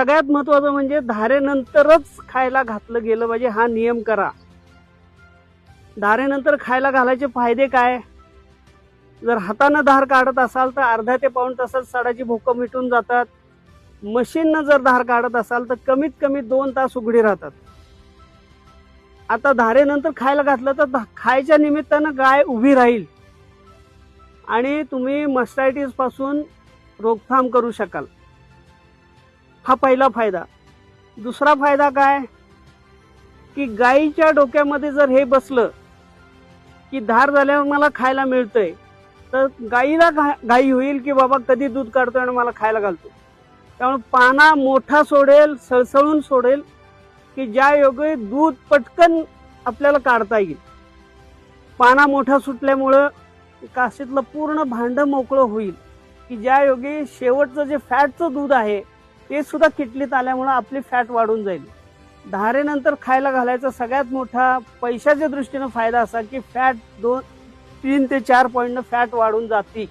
सगळ्यात महत्त्वाचं म्हणजे धारेनंतरच खायला घातलं गेलं पाहिजे, हा नियम करा। धारेनंतर खायला घालायचे फायदे काय? जर हाताने धार काढत असाल तर अर्धा ते पाऊण तासात साडाची भोकं मिटून जातात। मशीनने जर धार काढत असाल तर कमीत कमी 2 तास उघडी राहतात। आता धारेनंतर खायला घातलं तर खायच्या निमित्तानं गाय उभी राहील आणि तुम्ही मास्टायटिस पासून रोकथाम करू शकाल। हा पहिला फायदा। दुसरा फायदा काय की गायीच्या डोक्यामध्ये जर हे बसलं की धार झाल्यावर मला खायला मिळतंय, तर गायीला घाई होईल की बाबा कधी दूध काढतोय आणि मला खायला घालतो। त्यामुळे पाना मोठा सोडेल, सळसळून सोडेल की ज्या योगे दूध पटकन आपल्याला काढता येईल। पाना मोठा सुटल्यामुळं काशीतलं पूर्ण भांड मोकळं होईल की ज्या योगे शेवटचं जे फॅटचं दूध आहे ते सुद्धा किटलीत आल्यामुळे आपली फॅट वाढून जाईल। धारेनंतर खायला घालायचा सगळ्यात मोठा पैशाच्या दृष्टीने फायदा असा की फॅट 3 ते 4 पॉइंट फॅट वाढून जाते।